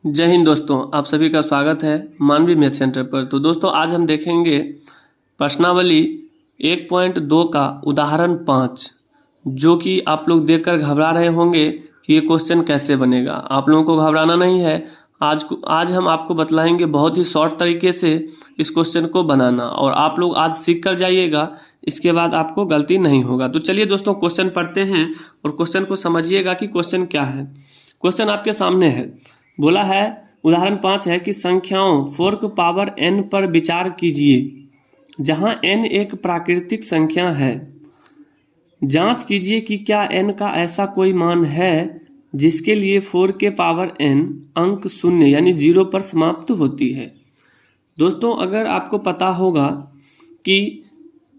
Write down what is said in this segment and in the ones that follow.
जय हिंद दोस्तों, आप सभी का स्वागत है मानवी मैथ सेंटर पर। तो दोस्तों आज हम देखेंगे प्रश्नावली 1.2 का उदाहरण 5, जो कि आप लोग देखकर घबरा रहे होंगे कि ये क्वेश्चन कैसे बनेगा। आप लोगों को घबराना नहीं है। आज हम आपको बतलाएंगे बहुत ही शॉर्ट तरीके से इस क्वेश्चन को बनाना, और आप लोग आज सीख कर जाइएगा, इसके बाद आपको गलती नहीं होगा। तो चलिए दोस्तों क्वेश्चन पढ़ते हैं और क्वेश्चन को समझिएगा कि क्वेश्चन क्या है। क्वेश्चन आपके सामने है। बोला है उदाहरण 5 है कि संख्याओं 4 की पावर n पर विचार कीजिए जहां n एक प्राकृतिक संख्या है। जांच कीजिए कि क्या n का ऐसा कोई मान है जिसके लिए 4 के पावर n अंक शून्य यानी 0 पर समाप्त होती है। दोस्तों अगर आपको पता होगा कि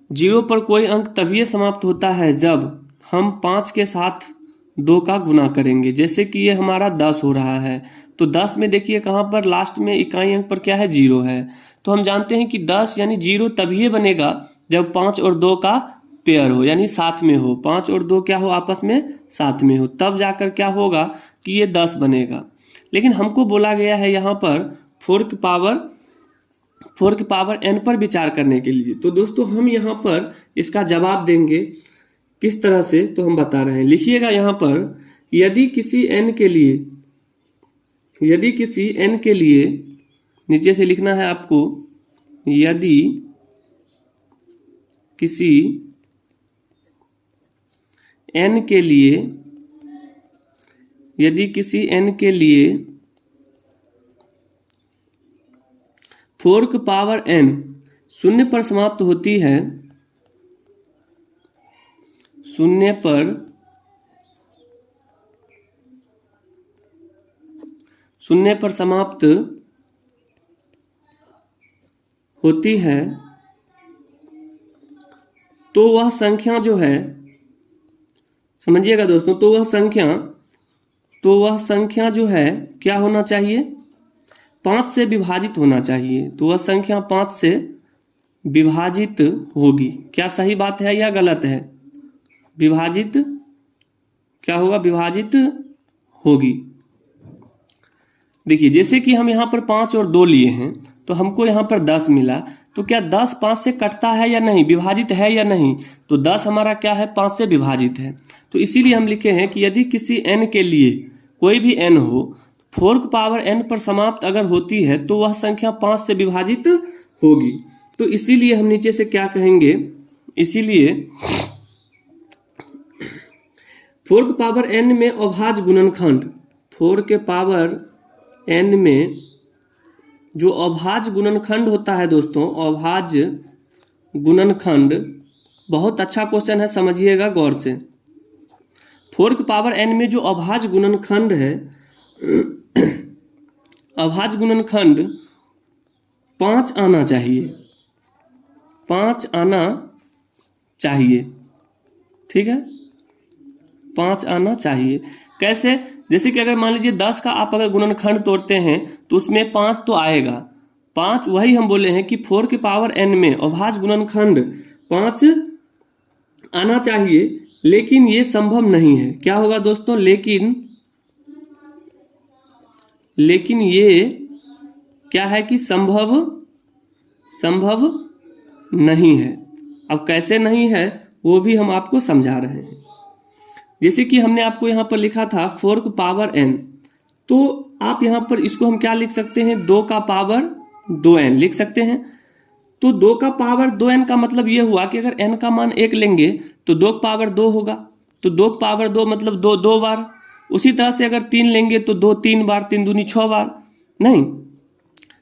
0 पर कोई अंक तभी समाप्त होता है जब हम 5 के साथ 2 का गुना करेंगे। जैसे कि ये हमारा 10 हो रहा है, तो 10 में देखिए कहाँ पर लास्ट में इकाई अंक पर क्या है, 0 है। तो हम जानते हैं कि 10 यानी 0 तभी बनेगा जब 5 और 2 का पेयर हो, यानी साथ में हो। 5 और 2 क्या हो, आपस में साथ में हो, तब जाकर क्या होगा कि ये 10 बनेगा। लेकिन हमको बोला गया है यहाँ पर 4 की पावर n पर विचार करने के लिए। तो दोस्तों हम यहाँ पर इसका जवाब देंगे किस तरह से, तो हम बता रहे हैं। लिखिएगा यहाँ पर, यदि किसी n के लिए नीचे से लिखना है आपको, यदि किसी n के लिए 4 की पावर n शून्य पर समाप्त होती है, शून्य पर समाप्त होती है, तो वह संख्या जो है, समझिएगा दोस्तों, तो वह संख्या जो है क्या होना चाहिए, 5 से विभाजित होना चाहिए। तो वह संख्या 5 से विभाजित होगी। क्या सही बात है या गलत है? विभाजित क्या होगा, विभाजित होगी। देखिए जैसे कि हम यहाँ पर 5 और 2 लिए हैं, तो हमको यहाँ पर 10 मिला। तो क्या 10 5 से कटता है या नहीं, विभाजित है या नहीं? तो 10 हमारा क्या है, 5 से विभाजित है। तो इसीलिए हम लिखे हैं कि यदि किसी n के लिए, कोई भी n हो, 4 की पावर n पर समाप्त अगर होती है तो वह संख्या 5 से विभाजित होगी। तो इसीलिए हम नीचे से क्या कहेंगे, इसीलिए 4 के पावर n में अभाज्य गुणनखंड, 4 के पावर n में जो अभाज्य गुणनखंड होता है दोस्तों, अभाज्य गुणनखंड, बहुत अच्छा क्वेश्चन है, समझिएगा गौर से। 4 के पावर n में जो अभाज्य गुणनखंड है, अभाज्य गुणनखंड 5 आना चाहिए, 5 आना चाहिए, ठीक है, 5 आना चाहिए। कैसे? जैसे कि अगर मान लीजिए 10 का आप अगर गुणनखंड तोड़ते हैं तो उसमें 5 तो आएगा। 5 वही हम बोले हैं कि 4 के पावर n में अभाज्य गुणनखंड 5 आना चाहिए, लेकिन ये संभव नहीं है। क्या होगा दोस्तों, लेकिन ये क्या है कि संभव नहीं है। अब कैसे नहीं है वो भी हम आपको समझा रहे हैं। जैसे कि हमने आपको यहाँ पर लिखा था 4 की पावर n, तो आप यहाँ पर इसको हम क्या लिख सकते हैं, 2 का पावर 2n लिख सकते हैं। तो 2 का पावर 2n का मतलब ये हुआ कि अगर n का मान 1 लेंगे तो 2 का पावर 2 होगा, तो 2 का पावर 2 मतलब 2 बार। उसी तरह से अगर 3 लेंगे तो 2 3 बार, 3 दूनी 6 बार, नहीं।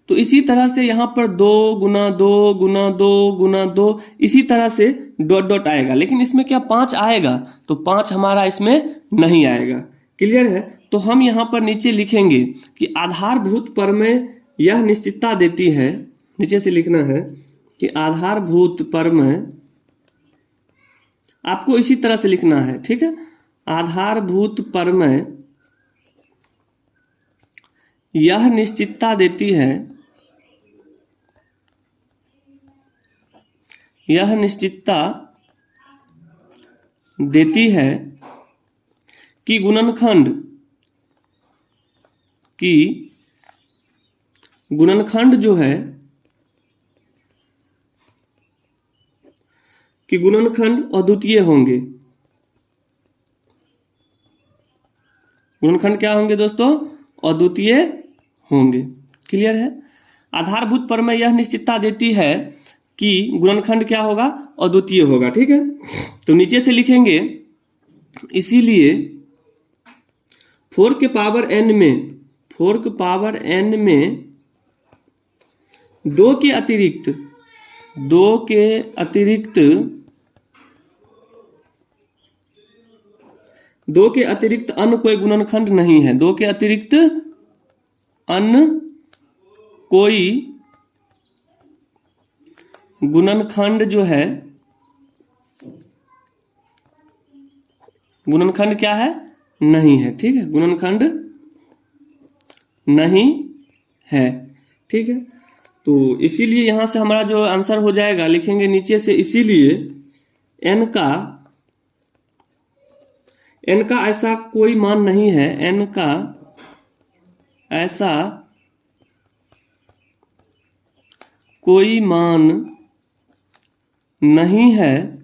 तो इसी तरह से यहाँ पर 2 गुना 2 गुना 2 गुना 2, इसी तरह से डॉट डॉट आएगा। लेकिन इसमें क्या 5 आएगा? तो 5 हमारा इसमें नहीं आएगा। क्लियर है? तो हम यहाँ पर नीचे लिखेंगे कि आधारभूत प्रमेय यह निश्चितता देती है, नीचे से लिखना है कि आधारभूत प्रमेय, आपको इसी तरह से लिखना है, ठीक है। आधारभूत प्रमेय यह निश्चितता देती है, यह निश्चितता देती है कि गुणनखंड की गुणनखंड जो है कि गुणनखंड अद्वितीय होंगे। गुणनखंड क्या होंगे दोस्तों? अद्वितीय होंगे। क्लियर है? आधारभूत प्रमेय यह निश्चितता देती है कि गुणनखंड क्या होगा? अद्वितीय होगा। ठीक है, तो नीचे से लिखेंगे इसीलिए 4 के पावर n में 2 के अतिरिक्त अन्य कोई गुणनखंड नहीं है। 2 के अतिरिक्त अन्य कोई गुणनखंड जो है, गुणनखंड क्या है? नहीं है। ठीक है, गुणनखंड नहीं है। ठीक है, तो इसीलिए यहां से हमारा जो आंसर हो जाएगा, लिखेंगे नीचे से इसीलिए n का ऐसा कोई मान नहीं है। n का ऐसा कोई मान नहीं है।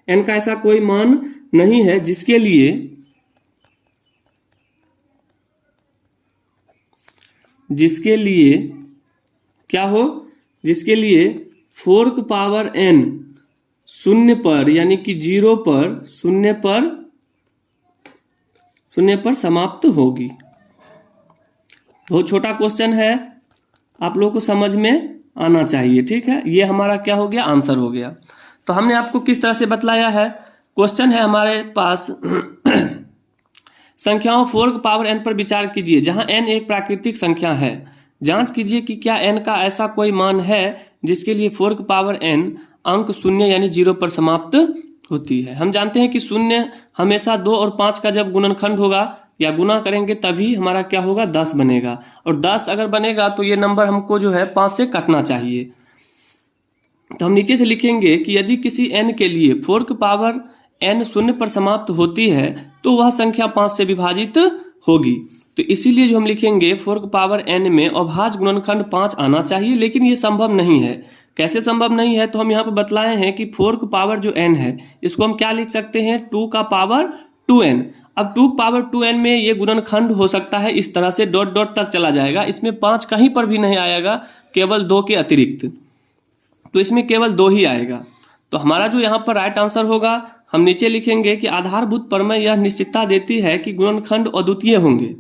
n का ऐसा कोई मान नहीं है जिसके लिए क्या हो? जिसके लिए 4 की पावर n शून्य पर यानी कि 0 पर शून्य पर समाप्त होगी। बहुत छोटा क्वेश्चन है, आप लोगों को समझ में आना चाहिए। ठीक है, ये हमारा क्या हो गया? आंसर हो गया। तो हमने आपको किस तरह से बतलाया है? क्वेश्चन है हमारे पास संख्याओं 4 की पावर n पर विचार कीजिए जहां n एक प्राकृतिक संख्या है। जांच कीजिए कि क्या n का ऐसा कोई मान है जिसके लिए 4 की पावर n अंक शून्य यानी 0 पर समाप्त होती है। हम जानते हैं कि शून्य हमेशा 2 और 5 का जब गुणनखंड होगा या गुना करेंगे तभी हमारा क्या होगा? 10 बनेगा। और 10 अगर बनेगा तो ये नंबर हमको जो है 5 से काटना चाहिए। तो हम नीचे से लिखेंगे कि यदि किसी n के लिए 4 की पावर n शून्य पर समाप्त होती है तो वह संख्या 5 से विभाजित होगी। तो इसीलिए जो हम लिखेंगे 4 की पावर n में अभाज्य गुणनखंड 5 आना चाहिए, लेकिन ये संभव नहीं है। कैसे संभव नहीं है? तो हम यहाँ पर बतलाए हैं कि 4 की पावर जो n है इसको हम क्या लिख सकते हैं? 2 का पावर 2n। अब 2 पावर 2n में ये गुणनखंड हो सकता है इस तरह से डॉट डॉट तक चला जाएगा। इसमें 5 कहीं पर भी नहीं आएगा, केवल 2 के अतिरिक्त। तो इसमें केवल 2 ही आएगा। तो हमारा जो यहाँ पर राइट आंसर होगा, हम नीचे लिखेंगे कि आधारभूत प्रमेय यह निश्चितता देती है कि गुणनखंड अद्वितीय होंगे।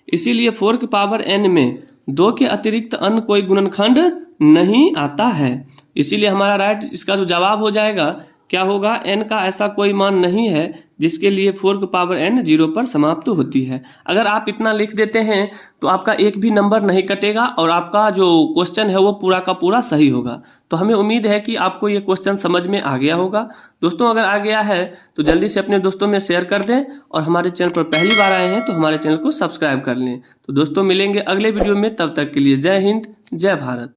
इसीलिए 4 की पावर n में 2 के अतिरिक्त अन्य कोई गुणनखंड नहीं आता है। इसीलिए हमारा राइट इसका जो जवाब हो जाएगा क्या होगा? n का ऐसा कोई मान नहीं है जिसके लिए 4 की पावर n 0 पर समाप्त होती है। अगर आप इतना लिख देते हैं तो आपका एक भी नंबर नहीं कटेगा और आपका जो क्वेश्चन है वो पूरा का पूरा सही होगा। तो हमें उम्मीद है कि आपको ये क्वेश्चन समझ में आ गया होगा। दोस्तों, अगर आ गया है तो जल्दी से अपने दोस्तों में शेयर कर दें और हमारे चैनल पर पहली बार आए हैं तो हमारे चैनल को सब्सक्राइब कर लें। तो दोस्तों, मिलेंगे अगले वीडियो में, तब तक के लिए जय हिंद, जय भारत।